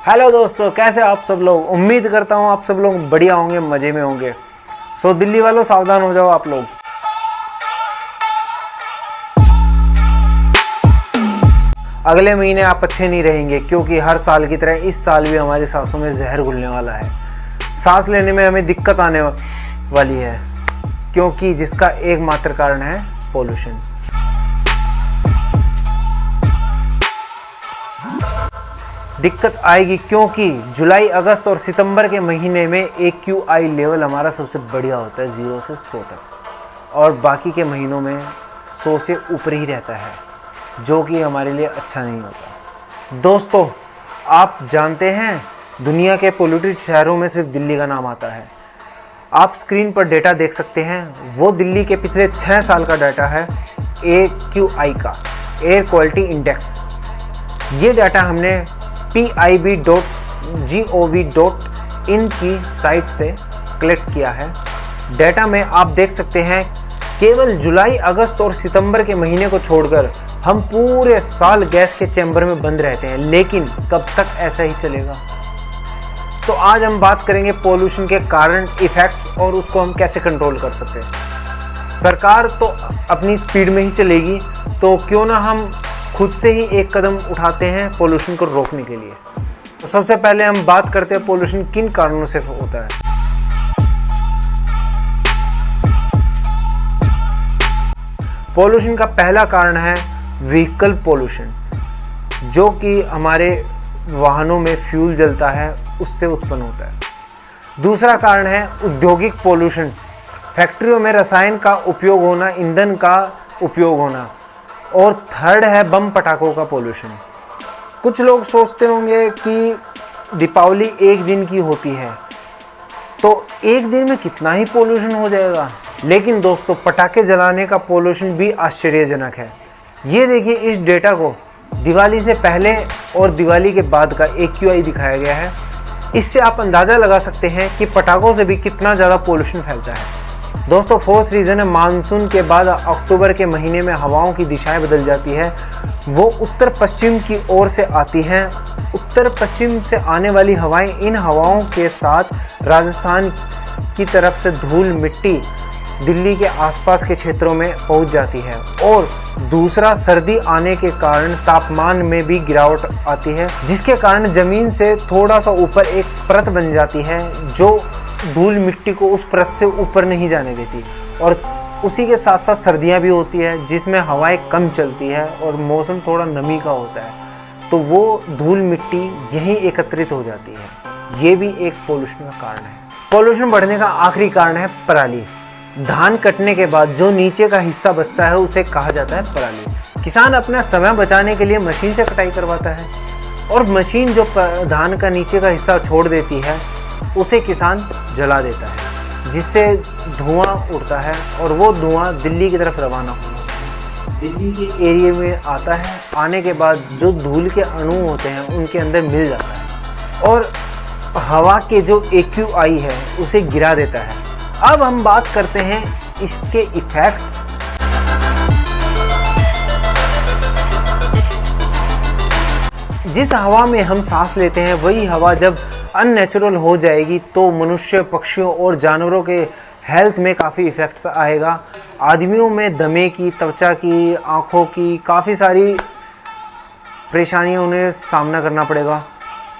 Hello दोस्तों, कैसे आप सब लोग। उम्मीद करता हूँ आप सब लोग बढ़िया होंगे, मज़े में होंगे। दिल्ली वालों सावधान हो जाओ आप लोग। अगले महीने आप अच्छे नहीं रहेंगे, क्योंकि हर साल की तरह इस साल भी हमारी सांसों में जहर घुलने वाला है। सांस लेने में हमें दिक्कत आने वाली है, क्योंकि जिसका एकमात्र कारण है पोल्यूशन। दिक्कत आएगी क्योंकि जुलाई, अगस्त और सितंबर के महीने में AQI लेवल हमारा सबसे बढ़िया होता है, 0 से 100 तक, और बाकी के महीनों में 100 से ऊपर ही रहता है, जो कि हमारे लिए अच्छा नहीं होता। दोस्तों, आप जानते हैं दुनिया के पोल्यूटेड शहरों में सिर्फ दिल्ली का नाम आता है। आप स्क्रीन पर डेटा देख सकते हैं, वो दिल्ली के पिछले 6 साल का डाटा है AQI का, एयर क्वालिटी इंडेक्स। ये डाटा हमने PIB.gov.in की साइट से कलेक्ट किया है। डाटा में आप देख सकते हैं केवल जुलाई, अगस्त और सितंबर के महीने को छोड़कर हम पूरे साल गैस के चैम्बर में बंद रहते हैं। लेकिन कब तक ऐसा ही चलेगा? तो आज हम बात करेंगे पोल्यूशन के कारण, इफेक्ट्स और उसको हम कैसे कंट्रोल कर सकते हैं। सरकार तो अपनी स्पीड में ही चलेगी, तो क्यों ना हम खुद से ही एक कदम उठाते हैं पोल्यूशन को रोकने के लिए। तो सबसे पहले हम बात करते हैं पोल्यूशन किन कारणों से होता है। पोल्यूशन का पहला कारण है व्हीकल पोल्यूशन, जो कि हमारे वाहनों में फ्यूल जलता है, उससे उत्पन्न होता है। दूसरा कारण है औद्योगिक पोल्यूशन, फैक्ट्रियों में रसायन का उपयोग होना, ईंधन का उपयोग होना। और थर्ड है बम पटाखों का पोल्यूशन। कुछ लोग सोचते होंगे कि दीपावली एक दिन की होती है, तो एक दिन में कितना ही पोल्यूशन हो जाएगा। लेकिन दोस्तों, पटाखे जलाने का पोल्यूशन भी आश्चर्यजनक है। ये देखिए, इस डेटा को दिवाली से पहले और दिवाली के बाद का AQI दिखाया गया है। इससे आप अंदाज़ा लगा सकते हैं कि पटाखों से भी कितना ज़्यादा पोल्यूशन फैलता है। दोस्तों, फोर्थ रीज़न है मानसून के बाद अक्टूबर के महीने में हवाओं की दिशाएं बदल जाती है। वो उत्तर पश्चिम की ओर से आती हैं। उत्तर पश्चिम से आने वाली हवाएं, इन हवाओं के साथ राजस्थान की तरफ से धूल मिट्टी दिल्ली के आसपास के क्षेत्रों में पहुंच जाती है। और दूसरा, सर्दी आने के कारण तापमान में भी गिरावट आती है, जिसके कारण ज़मीन से थोड़ा सा ऊपर एक परत बन जाती है, जो धूल मिट्टी को उस परत से ऊपर नहीं जाने देती। और उसी के साथ साथ सर्दियां भी होती है, जिसमें हवाएं कम चलती है और मौसम थोड़ा नमी का होता है, तो वो धूल मिट्टी यहीं एकत्रित हो जाती है। ये भी एक पोल्यूशन का कारण है। पोल्यूशन बढ़ने का आखिरी कारण है पराली। धान कटने के बाद जो नीचे का हिस्सा बचता है, उसे कहा जाता है पराली। किसान अपना समय बचाने के लिए मशीन से कटाई करवाता है, और मशीन जो धान का नीचे का हिस्सा छोड़ देती है, उसे किसान जला देता है, जिससे धुआं उड़ता है, और वो धुआं दिल्ली की तरफ रवाना होता है। दिल्ली के एरिया में आता है, आने के बाद जो धूल के अणु होते हैं उनके अंदर मिल जाता है, और हवा के जो AQI है उसे गिरा देता है। अब हम बात करते हैं इसके इफेक्ट्स। जिस हवा में हम सांस लेते हैं, वही हवा जब अननेचुरल हो जाएगी, तो मनुष्य, पक्षियों और जानवरों के हेल्थ में काफ़ी इफ़ेक्ट्स आएगा। आदमियों में दमे की, त्वचा की, आँखों की काफ़ी सारी परेशानियां उन्हें सामना करना पड़ेगा।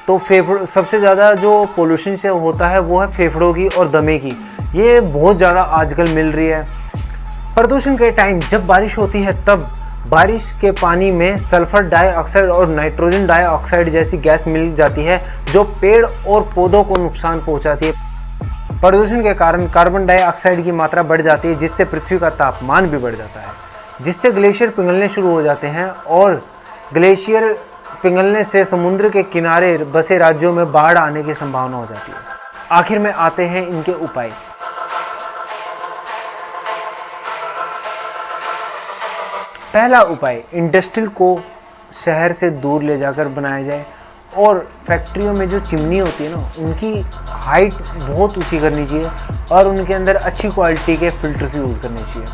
तो सबसे ज़्यादा जो पोल्यूशन से होता है वो है फेफड़ों की और दमे की। ये बहुत ज़्यादा आजकल मिल रही है। प्रदूषण के टाइम जब बारिश होती है, तब बारिश के पानी में सल्फर डाइऑक्साइड और नाइट्रोजन डाइऑक्साइड जैसी गैस मिल जाती है, जो पेड़ और पौधों को नुकसान पहुंचाती है। प्रदूषण के कारण कार्बन डाइऑक्साइड की मात्रा बढ़ जाती है, जिससे पृथ्वी का तापमान भी बढ़ जाता है, जिससे ग्लेशियर पिघलने शुरू हो जाते हैं, और ग्लेशियर पिघलने से समुद्र के किनारे बसे राज्यों में बाढ़ आने की संभावना हो जाती है। आखिर में आते हैं इनके उपाय। पहला उपाय, इंडस्ट्रियल को शहर से दूर ले जाकर बनाया जाए, और फैक्ट्रियों में जो चिमनी होती है ना, उनकी हाइट बहुत ऊंची करनी चाहिए, और उनके अंदर अच्छी क्वालिटी के फिल्टर्स यूज़ करने चाहिए।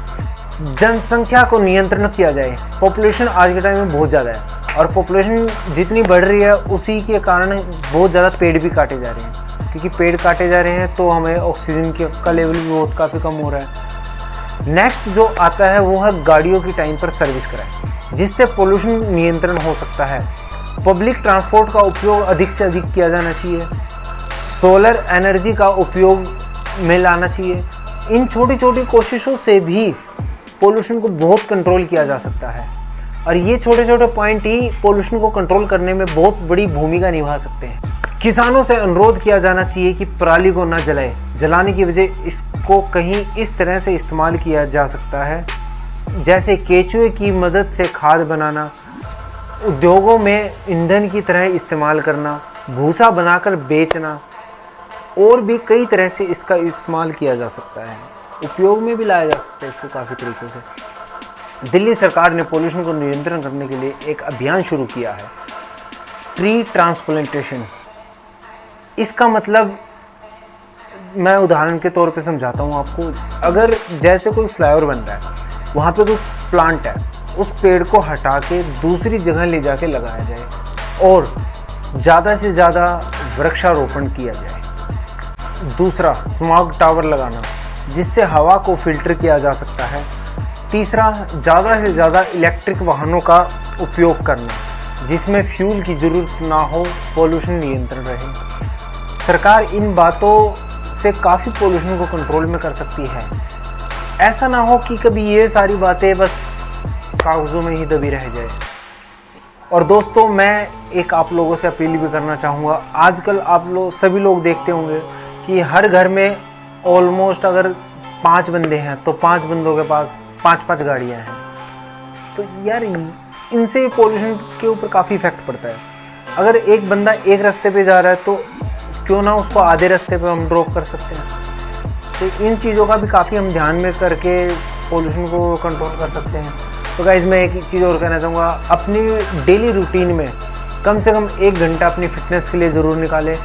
जनसंख्या को नियंत्रण किया जाए। पॉपुलेशन आज के टाइम में बहुत ज़्यादा है, और पॉपुलेशन जितनी बढ़ रही है उसी के कारण बहुत ज़्यादा पेड़ भी काटे जा रहे हैं, क्योंकि पेड़ काटे जा रहे हैं तो हमें ऑक्सीजन का लेवल भी बहुत काफ़ी कम हो रहा है। नेक्स्ट जो आता है वो है गाड़ियों की टाइम पर सर्विस कराएं, जिससे पोल्यूशन नियंत्रण हो सकता है। पब्लिक ट्रांसपोर्ट का उपयोग अधिक से अधिक किया जाना चाहिए। सोलर एनर्जी का उपयोग में लाना चाहिए। इन छोटी छोटी कोशिशों से भी पोल्यूशन को बहुत कंट्रोल किया जा सकता है, और ये छोटे छोटे पॉइंट ही पोल्यूशन को कंट्रोल करने में बहुत बड़ी भूमिका निभा सकते हैं। किसानों से अनुरोध किया जाना चाहिए कि पराली को न जलाए। जलाने की वजह इसको कहीं इस तरह से इस्तेमाल किया जा सकता है, जैसे केचुए की मदद से खाद बनाना, उद्योगों में ईंधन की तरह इस्तेमाल करना, भूसा बनाकर बेचना, और भी कई तरह से इसका इस्तेमाल किया जा सकता है। उपयोग में भी लाया जा सकता है इसको काफ़ी तरीक़ों से। दिल्ली सरकार ने पोल्यूशन को नियंत्रण करने के लिए एक अभियान शुरू किया है, ट्री ट्रांसप्लांटेशन। इसका मतलब मैं उदाहरण के तौर पे समझाता हूँ आपको। अगर जैसे कोई फ्लाईओवर बन रहा है, वहाँ पे कोई प्लांट है, उस पेड़ को हटा के दूसरी जगह ले जाके लगाया जाए और ज़्यादा से ज़्यादा वृक्षारोपण किया जाए। दूसरा, स्मॉग टावर लगाना, जिससे हवा को फिल्टर किया जा सकता है। तीसरा, ज़्यादा से ज़्यादा इलेक्ट्रिक वाहनों का उपयोग करना, जिसमें फ्यूल की ज़रूरत ना हो, पोल्यूशन नियंत्रण रहे। सरकार इन बातों से काफ़ी पोल्यूशन को कंट्रोल में कर सकती है। ऐसा ना हो कि कभी ये सारी बातें बस कागज़ों में ही दबी रह जाए। और दोस्तों, मैं एक आप लोगों से अपील भी करना चाहूँगा। आजकल आप लोग सभी लोग देखते होंगे कि हर घर में ऑलमोस्ट अगर 5 बंदे हैं तो 5 बंदों के पास 5-5 गाड़ियाँ हैं। तो यार इनसे पोल्यूशन के ऊपर काफ़ी इफेक्ट पड़ता है। अगर एक बंदा एक रास्ते पे जा रहा है तो क्यों ना उसको आधे रास्ते पे हम ड्रॉप कर सकते हैं। तो इन चीज़ों का भी काफ़ी हम ध्यान में करके पोल्यूशन को कंट्रोल कर सकते हैं। तो गाइस, मैं एक चीज़ और कहना चाहूँगा, अपनी डेली रूटीन में कम से कम 1 घंटा अपनी फिटनेस के लिए ज़रूर निकालें।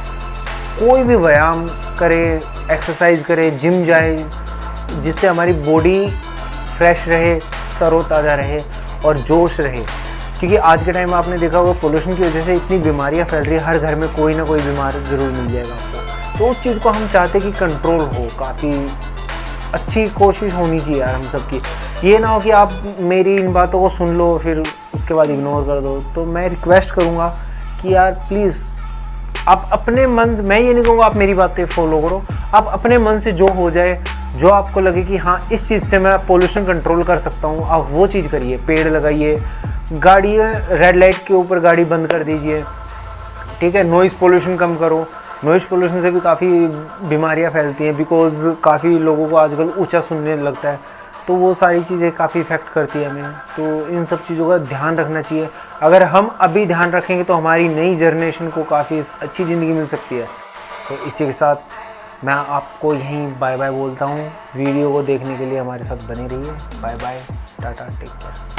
कोई भी व्यायाम करे, एक्सरसाइज करे, जिम जाए, जिससे हमारी बॉडी फ्रेश रहे, तरोताज़ा रहे और जोश रहे। क्योंकि आज के टाइम में आपने देखा होगा पोल्यूशन की वजह से इतनी बीमारियां फैल रही है, हर घर में कोई ना कोई बीमार ज़रूर मिल जाएगा आपको। तो उस चीज़ को हम चाहते कि कंट्रोल हो, काफ़ी अच्छी कोशिश होनी चाहिए यार हम सब की। ये ना हो कि आप मेरी इन बातों को सुन लो फिर उसके बाद इग्नोर कर दो। तो मैं रिक्वेस्ट करूँगा कि यार प्लीज़ आप अपने मन, मैं ये नहीं कहूँगा आप मेरी बातें फॉलो करो, आप अपने मन से जो हो जाए, जो आपको लगे कि हाँ इस चीज़ से मैं पोल्यूशन कंट्रोल कर सकता हूँ, आप वो चीज़ करिए। पेड़ लगाइए, गाड़ी रेड लाइट के ऊपर गाड़ी बंद कर दीजिए, ठीक है। नॉइज़ पोल्यूशन कम करो। नॉइज़ पोल्यूशन से भी काफ़ी बीमारियाँ फैलती हैं, बिकॉज काफ़ी लोगों को आजकल ऊंचा सुनने लगता है, तो वो सारी चीज़ें काफ़ी इफ़ेक्ट करती है हमें। तो इन सब चीज़ों का ध्यान रखना चाहिए। अगर हम अभी ध्यान रखेंगे तो हमारी नई जनरेशन को काफ़ी अच्छी ज़िंदगी मिल सकती है। तो इसी के साथ मैं आपको यहीं बाय बाय बोलता हूँ। वीडियो को देखने के लिए हमारे साथ बने रहिए। Bye bye, tata, take care.